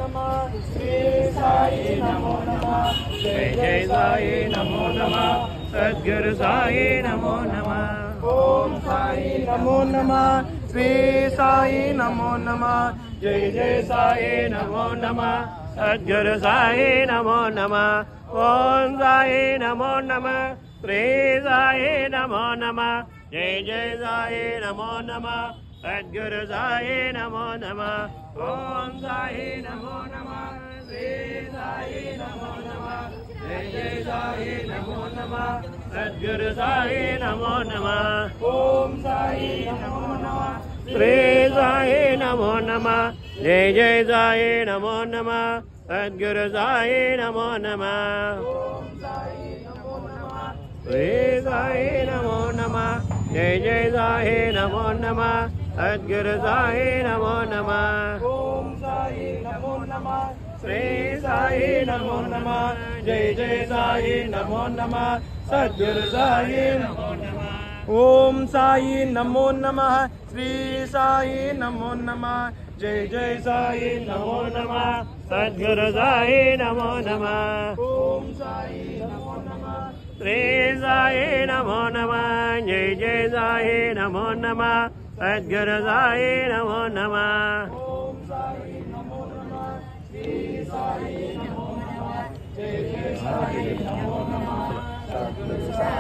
नमः श्री साई नमो नमः जय जय साई नमो नमः सद्गुरु साई नमो नमः ओम साई नमो नमः श्री साई नमो नमः जय जय साई नमो नमः सद्गुरु साई नमो नमः ओम साई नमो नमः श्री साई नमो नमः जय जय साई नमो नमः सद्गुरु साई नमो नमः ओम साई नमो नमः श्री साई नमो नमः जय जय साई नमो नमः सद्गुरु साई नमो नमः ओम साई नमो नमः श्री साई नमो नमः जय जय साई नमो नमः सद्गुरु साई नमो नमः ओम साई नमो नमः श्री साई नमो नमः जय जय साई नमो नमः सद्गुरु साई नमो नमः ओम साई नमो नमः श्री साई नमो नमः जय जय साई नमो नमः सद्गुरु साई नमो नमः ओम साई नमो नमः श्री साई नमो नमः जय जय साई नमो नमः सद्गुरु साई नमो नमः ओम साई नमो नमः श्री साई नमो नमः जय जय साई नमो नमः सद्गुरु साई नमो नमः ओम साई नमो नमः श्री साई नमो नमः जय जय साई नमो नमः सद्गुरु साई